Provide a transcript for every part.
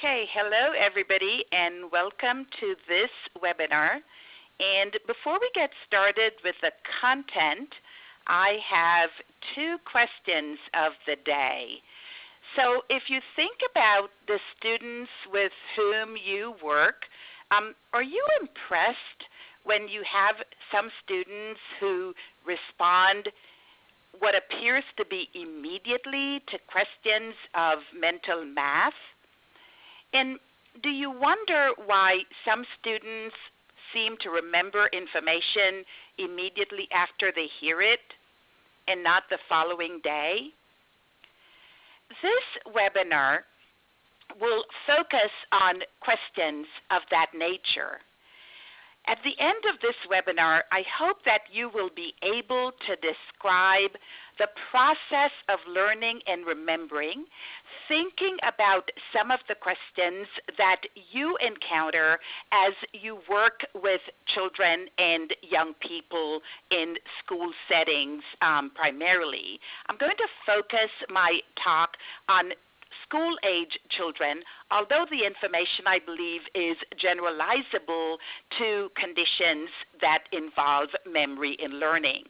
Okay, hello everybody and welcome to this webinar. And before we get started with the content, I have two questions of the day. So if you think about the students with whom you work, are you impressed when you have some students who respond what appears to be immediately to questions of mental math? And do you wonder why some students seem to remember information immediately after they hear it and not the following day? This webinar will focus on questions of that nature. At the end of this webinar, I hope that you will be able to describe the process of learning and remembering, thinking about some of the questions that you encounter as you work with children and young people in school settings primarily. I'm going to focus my talk on school-age children, although the information I believe is generalizable to conditions that involve memory and learning.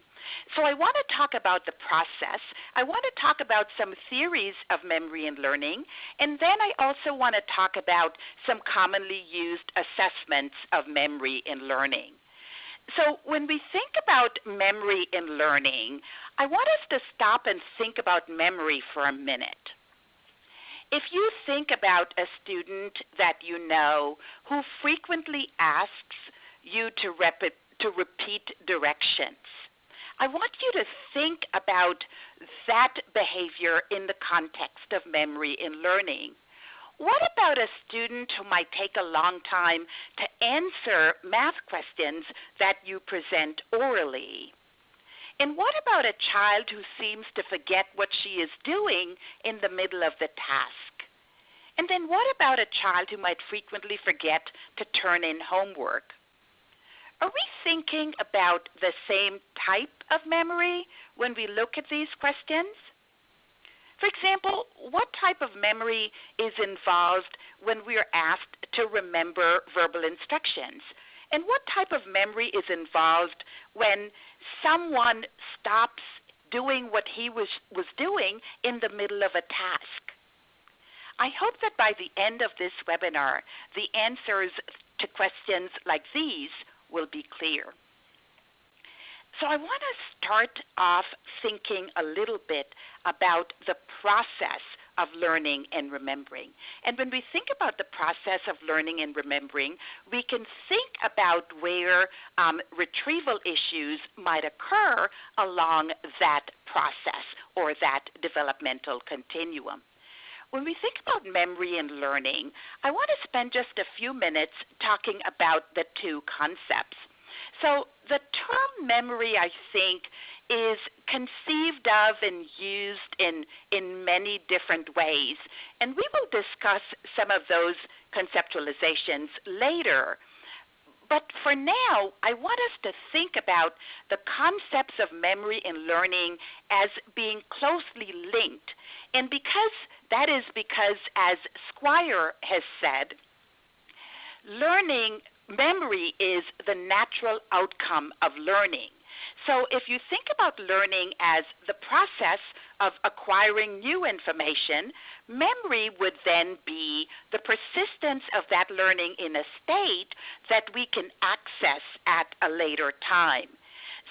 So I want to talk about the process. I want to talk about some theories of memory and learning, and then I also want to talk about some commonly used assessments of memory and learning. So when we think about memory and learning, I want us to stop and think about memory for a minute. If you think about a student that you know who frequently asks you to repeat directions, I want you to think about that behavior in the context of memory and learning. What about a student who might take a long time to answer math questions that you present orally? And what about a child who seems to forget what she is doing in the middle of the task? And then what about a child who might frequently forget to turn in homework? Are we thinking about the same type of memory when we look at these questions? For example, what type of memory is involved when we are asked to remember verbal instructions? And what type of memory is involved when someone stops doing what he was doing in the middle of a task? I hope that by the end of this webinar, the answers to questions like these will be clear. So I want to start off thinking a little bit about the process of learning and remembering. And when we think about the process of learning and remembering, we can think about where retrieval issues might occur along that process or that developmental continuum. When we think about memory and learning, I want to spend just a few minutes talking about the two concepts. So the term memory, I think, is conceived of and used in many different ways. And we will discuss some of those conceptualizations later. But for now, I want us to think about the concepts of memory and learning as being closely linked. And that is because, as Squire has said, memory is the natural outcome of learning. So if you think about learning as the process of acquiring new information, memory would then be the persistence of that learning in a state that we can access at a later time.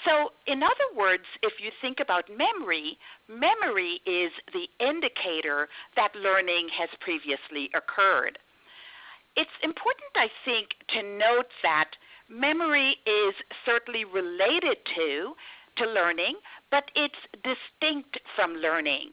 So in other words, if you think about memory, memory is the indicator that learning has previously occurred. It's important, I think, to note that memory is certainly related to learning, but it's distinct from learning.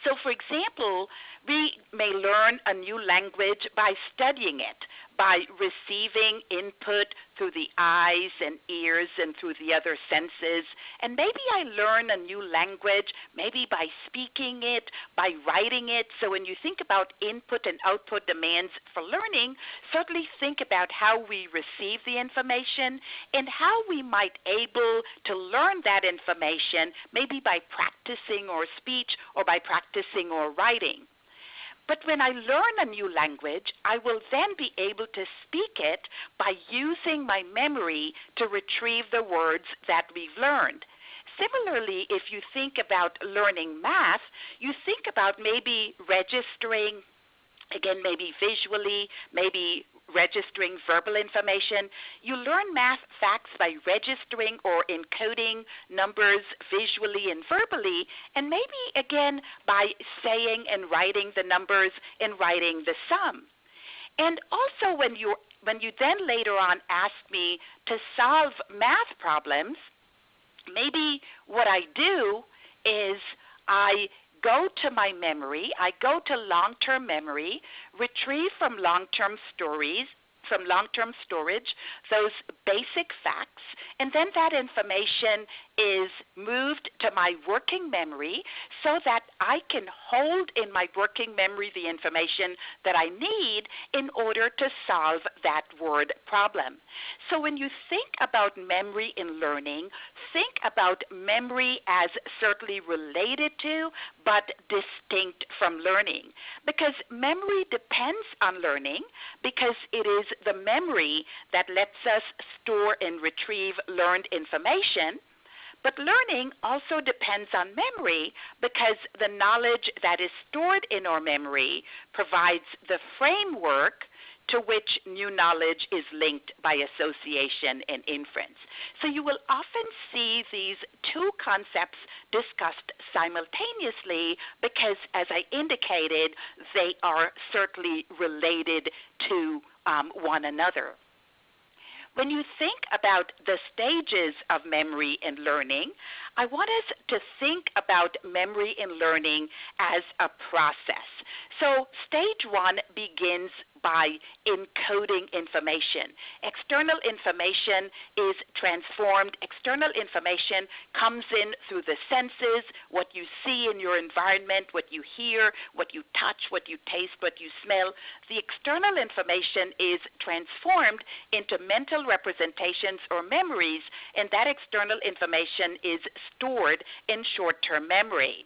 So for example, we may learn a new language by studying it, by receiving input through the eyes and ears and through the other senses. And maybe I learn a new language, maybe by speaking it, by writing it. So when you think about input and output demands for learning, certainly think about how we receive the information and how we might able to learn that information, maybe by practicing or speech or by practicing or writing. But when I learn a new language, I will then be able to speak it by using my memory to retrieve the words that we've learned. Similarly, if you think about learning math, you think about maybe registering, again, maybe visually, maybe registering verbal information. You learn math facts by registering or encoding numbers visually and verbally, and maybe, again, by saying and writing the numbers and writing the sum. And also when you then later on ask me to solve math problems, maybe what I do is I go to my memory, I go to long-term memory, retrieve from long-term storage those basic facts, and then that information is moved to my working memory so that I can hold in my working memory the information that I need in order to solve that word problem. So when you think about memory in learning, think about memory as certainly related to but distinct from learning, because memory depends on learning, because it is the memory that lets us store and retrieve learned information. But learning also depends on memory, because the knowledge that is stored in our memory provides the framework to which new knowledge is linked by association and inference. So you will often see these two concepts discussed simultaneously because, as I indicated, they are certainly related to one another. When you think about the stages of memory and learning, I want us to think about memory and learning as a process. So stage one begins by encoding information. External information is transformed. External information comes in through the senses, what you see in your environment, what you hear, what you touch, what you taste, what you smell. The external information is transformed into mental representations or memories, and that external information is stored in short-term memory.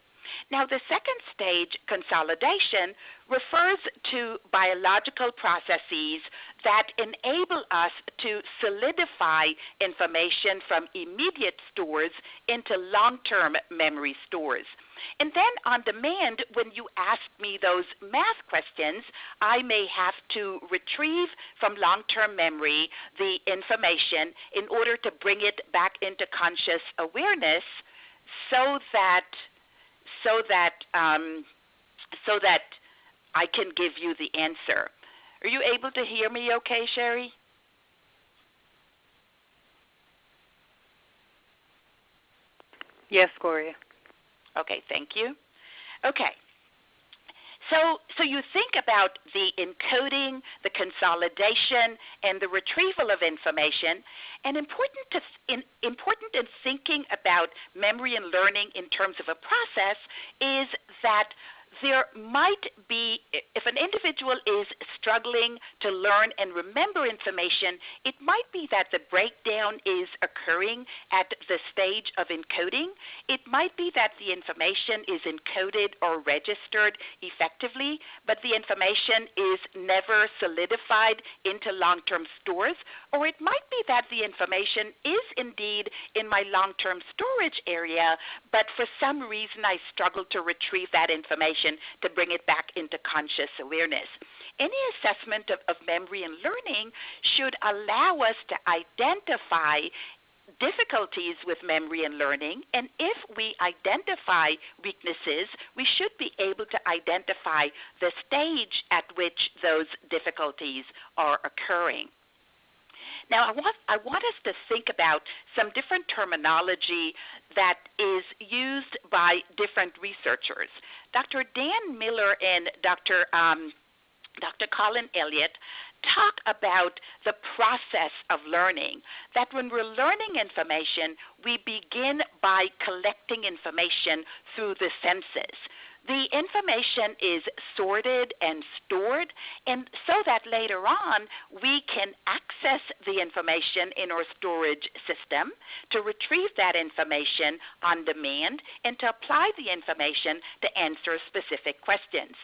Now, the second stage, consolidation, refers to biological processes that enable us to solidify information from immediate stores into long-term memory stores. And then on demand, when you ask me those math questions, I may have to retrieve from long-term memory the information in order to bring it back into conscious awareness so that I can give you the answer. Are you able to hear me okay, Sherry? Yes, Gloria. Okay, thank you. Okay. So you think about the encoding, the consolidation, and the retrieval of information. And important in thinking about memory and learning in terms of a process is that there might be, if an individual is struggling to learn and remember information, it might be that the breakdown is occurring at the stage of encoding. It might be that the information is encoded or registered effectively, but the information is never solidified into long-term stores. Or it might be that the information is indeed in my long-term storage area, but for some reason I struggle to retrieve that information to bring it back into conscious awareness. Any assessment of memory and learning should allow us to identify difficulties with memory and learning, and if we identify weaknesses, we should be able to identify the stage at which those difficulties are occurring. Now, I want us to think about some different terminology that is used by different researchers. Dr. Dan Miller and Dr. Colin Elliott talk about the process of learning, that when we're learning information, we begin by collecting information through the senses. The information is sorted and stored, and so that later on we can access the information in our storage system to retrieve that information on demand and to apply the information to answer specific questions.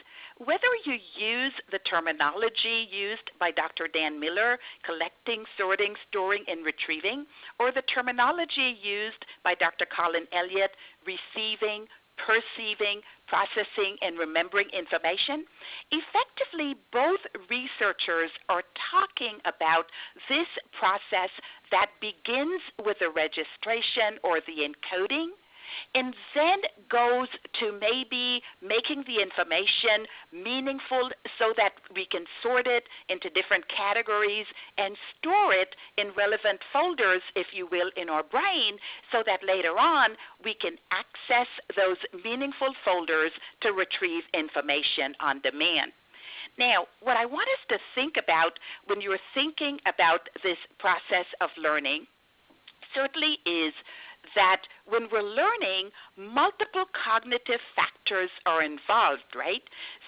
whether you use the terminology used by Dr. Dan Miller, collecting, sorting, storing, and retrieving, or the terminology used by Dr. Colin Elliott, receiving, perceiving, processing, and remembering information, effectively both researchers are talking about this process that begins with the registration or the encoding and then goes to maybe making the information meaningful so that we can sort it into different categories and store it in relevant folders, if you will, in our brain so that later on we can access those meaningful folders to retrieve information on demand. Now, what I want us to think about when you're thinking about this process of learning certainly is that when we're learning, multiple cognitive factors are involved, right?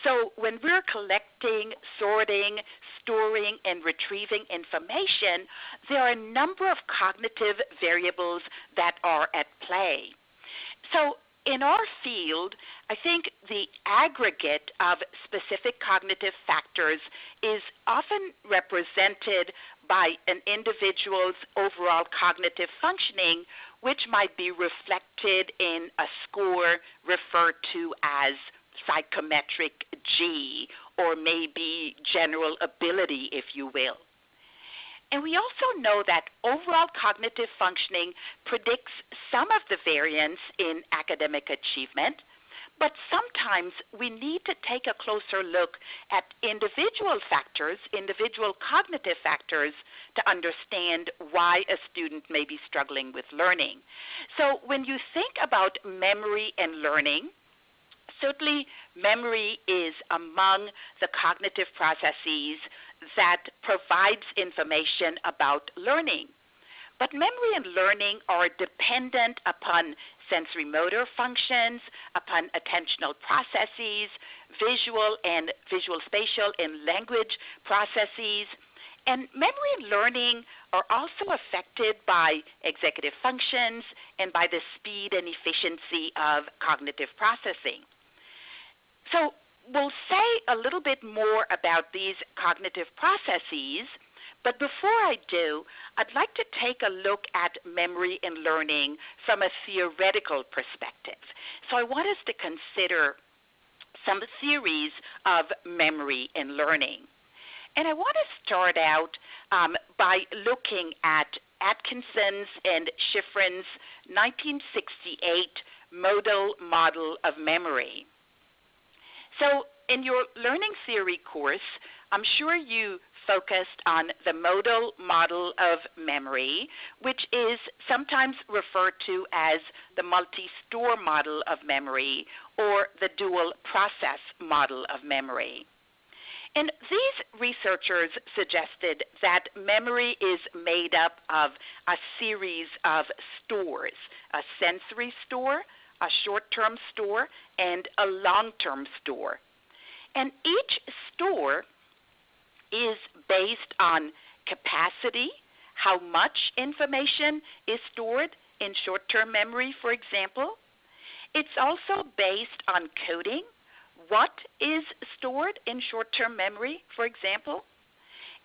So when we're collecting, sorting, storing, and retrieving information, there are a number of cognitive variables that are at play. So in our field, I think the aggregate of specific cognitive factors is often represented by an individual's overall cognitive functioning, which might be reflected in a score referred to as psychometric G, or maybe general ability, if you will. And we also know that overall cognitive functioning predicts some of the variance in academic achievement, but sometimes we need to take a closer look at individual factors, individual cognitive factors, to understand why a student may be struggling with learning. So when you think about memory and learning, certainly memory is among the cognitive processes that provides information about learning. But memory and learning are dependent upon sensory motor functions, upon attentional processes, visual spatial and language processes. And memory and learning are also affected by executive functions and by the speed and efficiency of cognitive processing. So we'll say a little bit more about these cognitive processes, but before I do, I'd like to take a look at memory and learning from a theoretical perspective. So I want us to consider some theories of memory and learning. And I want to start out by looking at Atkinson's and Shiffrin's 1968 modal model of memory. So in your learning theory course, I'm sure you focused on the modal model of memory, which is sometimes referred to as the multi-store model of memory or the dual process model of memory. And these researchers suggested that memory is made up of a series of stores, a sensory store, a short-term store, and a long-term store. And each store is based on capacity, how much information is stored in short-term memory, for example. It's also based on coding, what is stored in short-term memory, for example.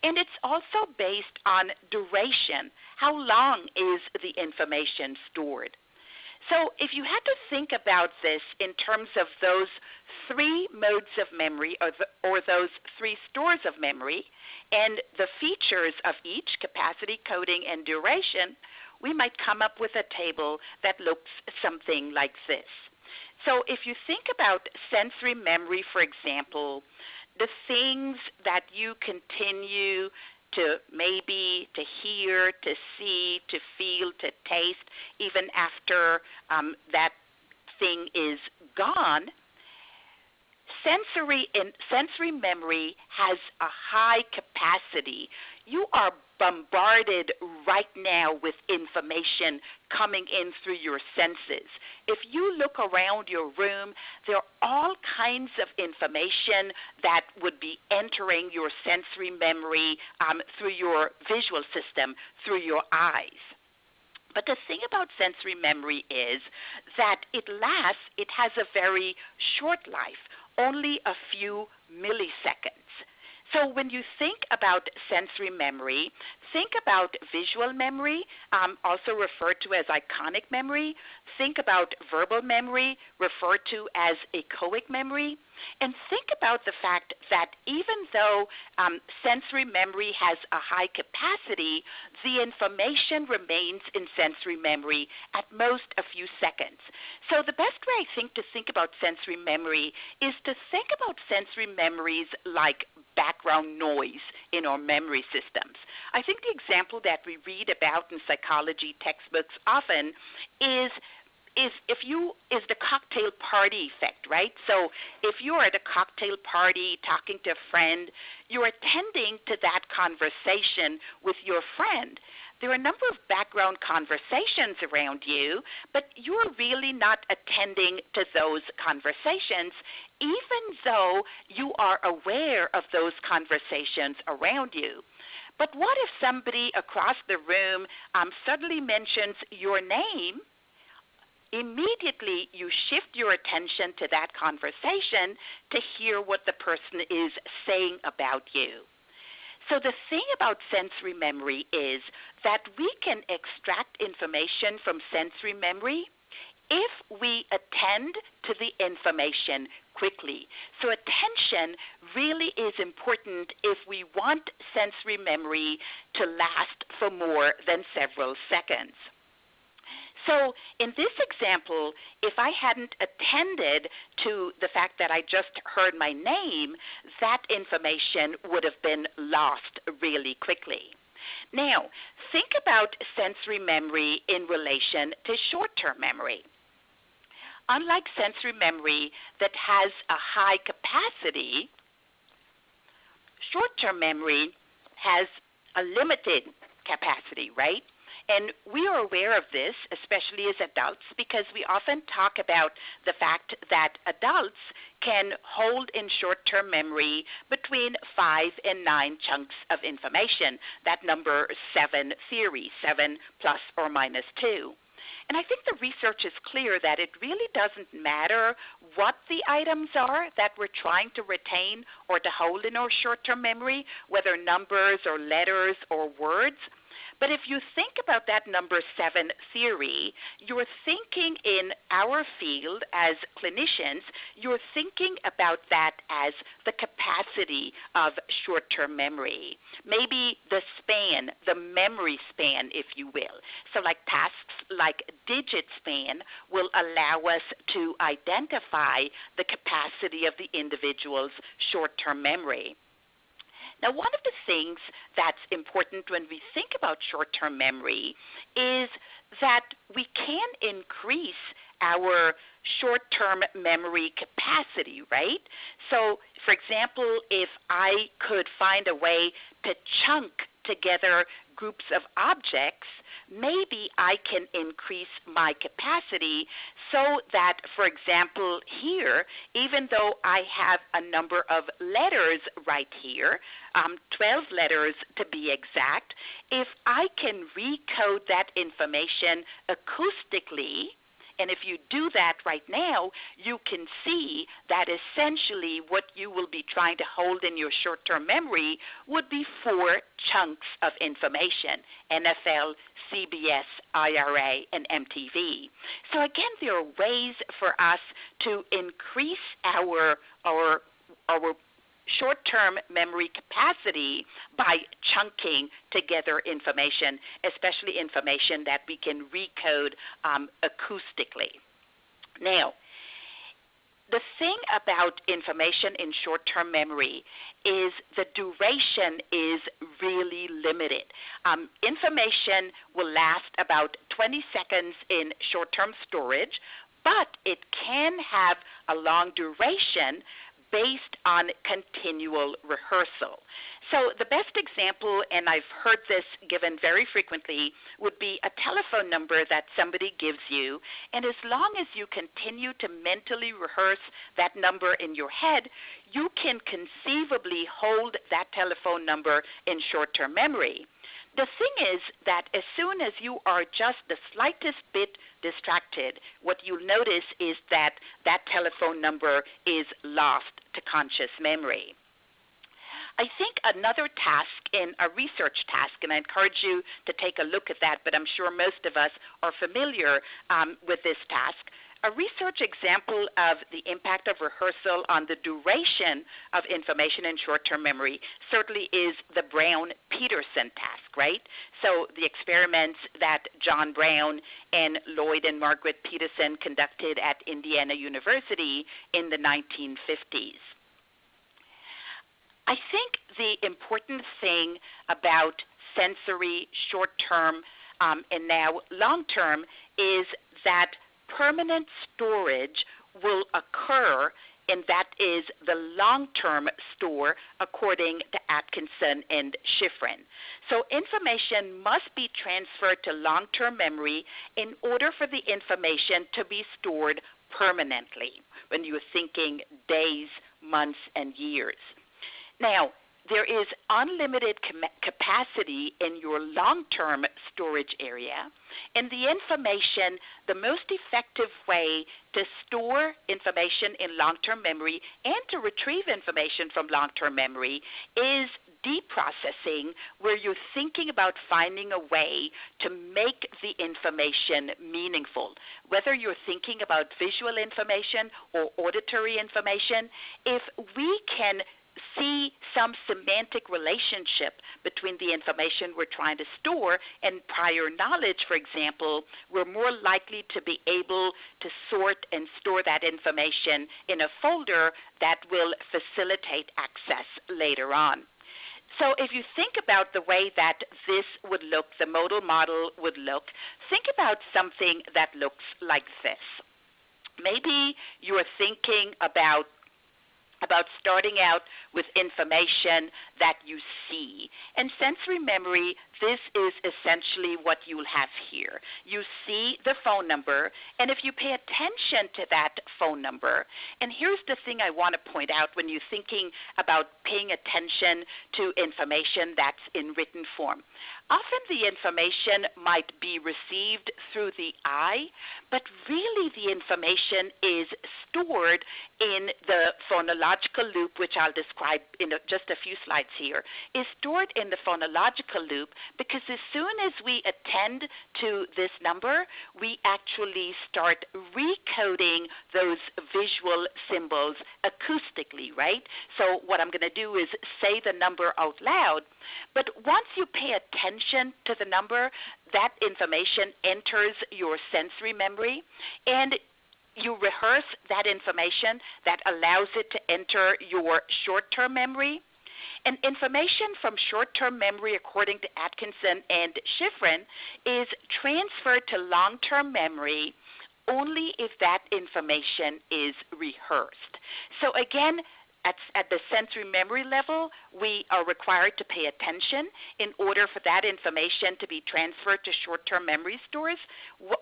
And it's also based on duration, how long is the information stored. So if you had to think about this in terms of those three modes of memory or those three stores of memory and the features of each, capacity, coding, and duration, we might come up with a table that looks something like this. So if you think about sensory memory, for example, the things that you continue to maybe to hear, to see, to feel, to taste, even after that thing is gone, sensory memory has a high capacity. You are bombarded right now with information coming in through your senses. If you look around your room, there are all kinds of information that would be entering your sensory memory through your visual system, through your eyes. But the thing about sensory memory is that it has a very short life. only a few milliseconds. So when you think about sensory memory, think about visual memory, also referred to as iconic memory. Think about verbal memory, referred to as echoic memory. And think about the fact that even though sensory memory has a high capacity, the information remains in sensory memory at most a few seconds. So the best way I think to think about sensory memory is to think about sensory memories like background noise in our memory systems. I think the example that we read about in psychology textbooks often is the cocktail party effect, right? So if you're at a cocktail party talking to a friend, you're attending to that conversation with your friend. There are a number of background conversations around you, but you're really not attending to those conversations, even though you are aware of those conversations around you. But what if somebody across the room suddenly mentions your name? Immediately you shift your attention to that conversation to hear what the person is saying about you. So the thing about sensory memory is that we can extract information from sensory memory if we attend to the information quickly. So attention really is important if we want sensory memory to last for more than several seconds. So in this example, if I hadn't attended to the fact that I just heard my name, that information would have been lost really quickly. Now, think about sensory memory in relation to short-term memory. Unlike sensory memory that has a high capacity, short-term memory has a limited capacity, right? And we are aware of this, especially as adults, because we often talk about the fact that adults can hold in short-term memory between 5 and 9 chunks of information. That number 7 theory, 7 plus or minus 2. And I think the research is clear that it really doesn't matter what the items are that we're trying to retain or to hold in our short-term memory, whether numbers or letters or words. But if you think about that number 7 theory, you're thinking in our field as clinicians, you're thinking about that as the capacity of short-term memory. Maybe the span, the memory span, if you will. So like tasks like digit span will allow us to identify the capacity of the individual's short-term memory. Now, one of the things that's important when we think about short-term memory is that we can increase our short-term memory capacity, right? So, for example, if I could find a way to chunk together groups of objects, maybe I can increase my capacity so that, for example, here, even though I have a number of letters right here, 12 letters to be exact, if I can recode that information acoustically, and if you do that right now, you can see that essentially what you will be trying to hold in your short-term memory would be 4 chunks of information: NFL, CBS, IRA, and MTV. So again, there are ways for us to increase our short-term memory capacity by chunking together information, especially information that we can recode acoustically. Now, the thing about information in short-term memory is the duration is really limited. Information will last about 20 seconds in short-term storage, but it can have a long duration based on continual rehearsal. So the best example, and I've heard this given very frequently, would be a telephone number that somebody gives you, and as long as you continue to mentally rehearse that number in your head, you can conceivably hold that telephone number in short-term memory. The thing is that as soon as you are just the slightest bit distracted, what you'll notice is that that telephone number is lost to conscious memory. I think another task in a research task, and I encourage you to take a look at that, but I'm sure most of us are familiar with this task. A research example of the impact of rehearsal on the duration of information in short-term memory certainly is the Brown-Peterson task, right? So the experiments that John Brown and Lloyd and Margaret Peterson conducted at Indiana University in the 1950s. I think the important thing about sensory short-term and now long-term is that permanent storage will occur, and that is the long-term store according to Atkinson and Shiffrin. So information must be transferred to long-term memory in order for the information to be stored permanently when you're thinking days, months, and years. Now, there is unlimited capacity in your long-term storage area, and the information, the most effective way to store information in long-term memory and to retrieve information from long-term memory is deep processing, where you're thinking about finding a way to make the information meaningful. Whether you're thinking about visual information or auditory information, if we can see some semantic relationship between the information we're trying to store and prior knowledge, for example, we're more likely to be able to sort and store that information in a folder that will facilitate access later on. So if you think about the way that this would look, the modal model would look, think about something that looks like this. Maybe you're thinking about starting out with information that you see. And sensory memory, this is essentially what you'll have here. You see the phone number, and if you pay attention to that phone number, and here's the thing I want to point out when you're thinking about paying attention to information that's in written form. Often the information might be received through the eye, but really the information is stored in the phonological loop, which I'll describe in just a few slides here, is stored in the phonological loop because as soon as we attend to this number, we actually start recoding those visual symbols acoustically, right? So what I'm going to do is say the number out loud, but once you pay attention to the number, that information enters your sensory memory, and you rehearse that information that allows it to enter your short-term memory. And information from short-term memory, according to Atkinson and Shiffrin, is transferred to long-term memory only if that information is rehearsed. So again, at the sensory memory level, we are required to pay attention in order for that information to be transferred to short-term memory stores.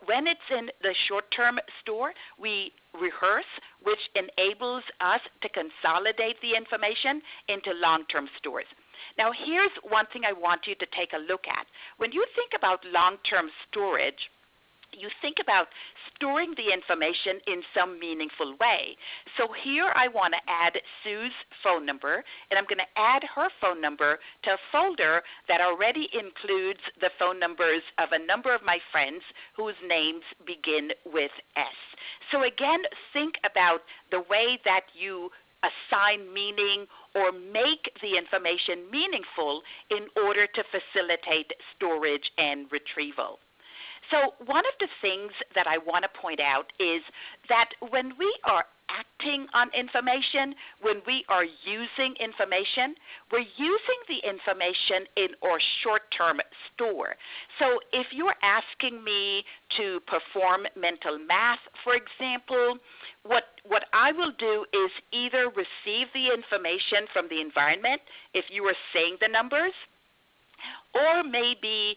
When it's in the short-term store, we rehearse, which enables us to consolidate the information into long-term stores. Now, here's one thing I want you to take a look at. When you think about long-term storage, you think about storing the information in some meaningful way. So here I want to add Sue's phone number, and I'm going to add her phone number to a folder that already includes the phone numbers of a number of my friends whose names begin with S. So again, think about the way that you assign meaning or make the information meaningful in order to facilitate storage and retrieval. So one of the things that I want to point out is that when we are acting on information, when we are using information, we're using the information in our short-term store. So if you're asking me to perform mental math, for example, what I will do is either receive the information from the environment, if you are saying the numbers, or maybe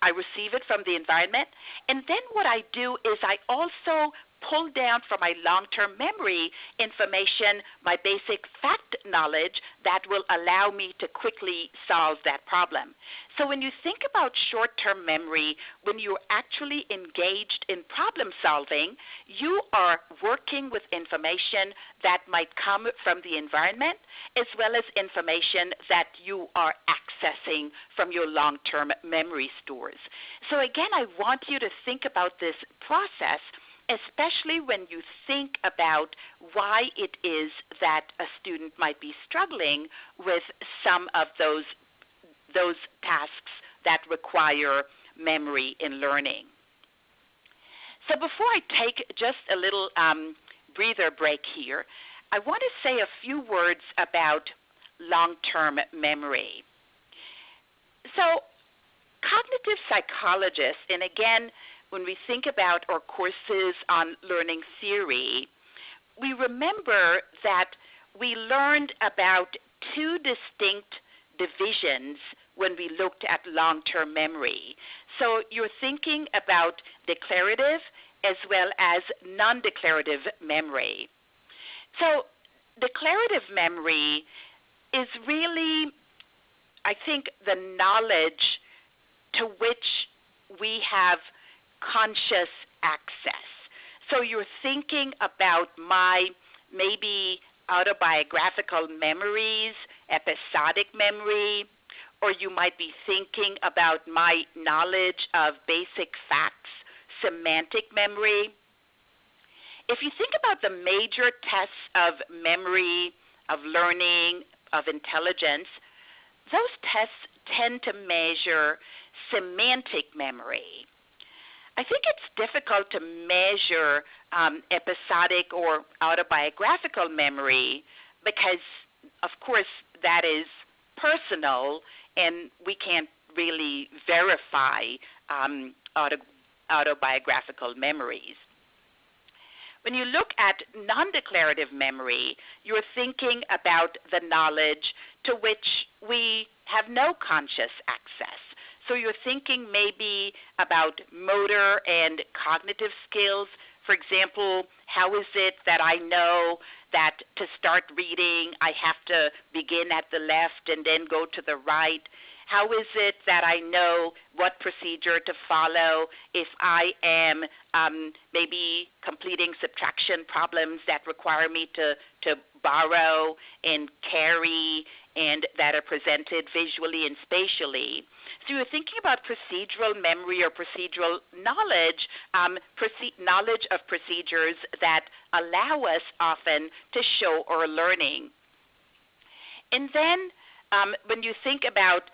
I receive it from the environment, and then what I do is I also pull down from my long-term memory information, my basic fact knowledge that will allow me to quickly solve that problem. So when you think about short-term memory, when you're actually engaged in problem solving, you are working with information that might come from the environment as well as information that you are accessing from your long-term memory stores. So again, I want you to think about this process, especially when you think about why it is that a student might be struggling with some of those tasks that require memory in learning. So before I take just a little breather break here, I want to say a few words about long-term memory. So cognitive psychologists, and again, when we think about our courses on learning theory, we remember that we learned about two distinct divisions when we looked at long-term memory. So you're thinking about declarative as well as non-declarative memory. So declarative memory is really, I think, the knowledge to which we have conscious access. So you're thinking about my maybe autobiographical memories, episodic memory, or you might be thinking about my knowledge of basic facts, semantic memory. If you think about the major tests of memory, of learning, of intelligence, those tests tend to measure semantic memory. I think it's difficult to measure episodic or autobiographical memory because, of course, that is personal and we can't really verify autobiographical memories. When you look at non-declarative memory, you're thinking about the knowledge to which we have no conscious access. So you're thinking maybe about motor and cognitive skills. For example, how is it that I know that to start reading I have to begin at the left and then go to the right? How is it that I know what procedure to follow if I am maybe completing subtraction problems that require me to borrow and carry and that are presented visually and spatially? So you're thinking about procedural memory or procedural knowledge, knowledge of procedures that allow us often to show our learning. And then when you think about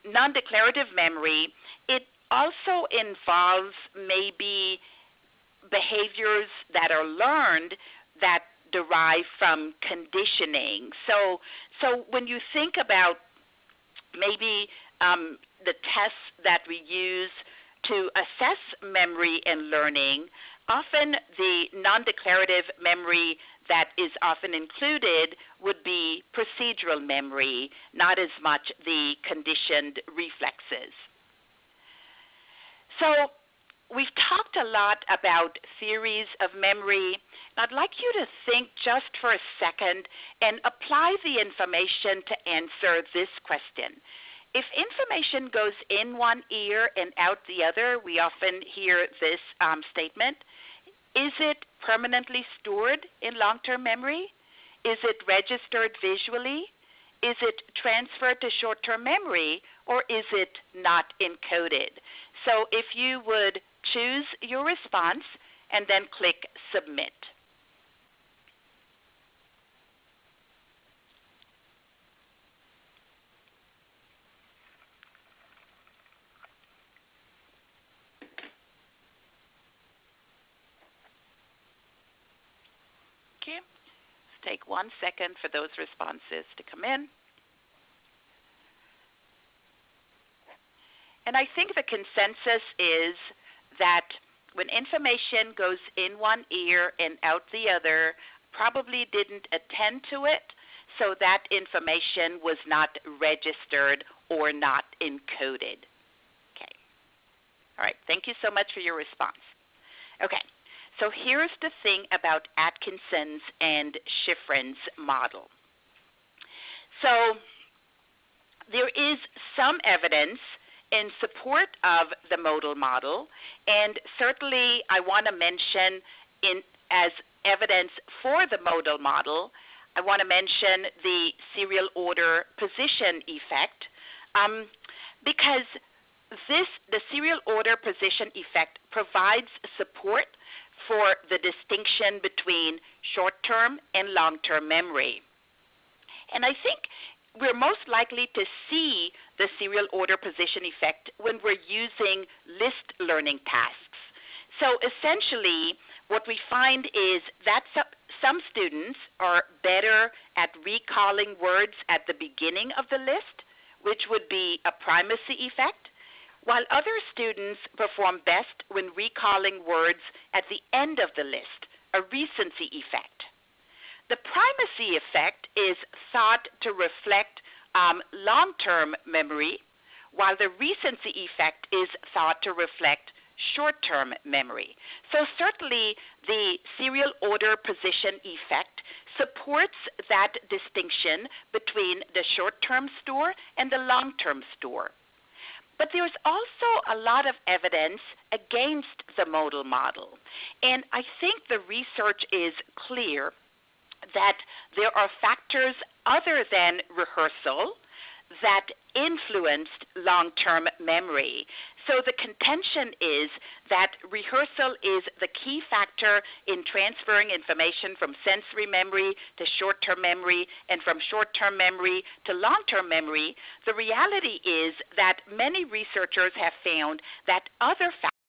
non-declarative memory, it also involves maybe behaviors that are learned that derive from conditioning. So when you think about maybe the tests that we use to assess memory and learning, often the non-declarative memory that is often included would be procedural memory, not as much the conditioned reflexes. So we've talked a lot about theories of memory. I'd like you to think just for a second and apply the information to answer this question. If information goes in one ear and out the other, we often hear this statement. Is it permanently stored in long-term memory? Is it registered visually? Is it transferred to short-term memory? Or is it not encoded? So if you would choose your response and then click Submit. Okay, let's take 1 second for those responses to come in. And I think the consensus is that when information goes in one ear and out the other, probably didn't attend to it, so that information was not registered or not encoded. Okay. All right, thank you so much for your response. Okay, So here's the thing about Atkinson's and Shiffrin's model. So there is some evidence in support of the modal model, and certainly I want to mention as evidence for the modal model, I want to mention the serial order position effect, because the serial order position effect provides support for the distinction between short-term and long-term memory. And I think we're most likely to see the serial order position effect when we're using list learning tasks. So essentially, what we find is that some students are better at recalling words at the beginning of the list, which would be a primacy effect, while other students perform best when recalling words at the end of the list, a recency effect. The primacy effect is thought to reflect long-term memory, while the recency effect is thought to reflect short-term memory. So certainly the serial order position effect supports that distinction between the short-term store and the long-term store. But there's also a lot of evidence against the modal model. And I think the research is clear that there are factors other than rehearsal that influenced long-term memory. So the contention is that rehearsal is the key factor in transferring information from sensory memory to short-term memory and from short-term memory to long-term memory. The reality is that many researchers have found that other factors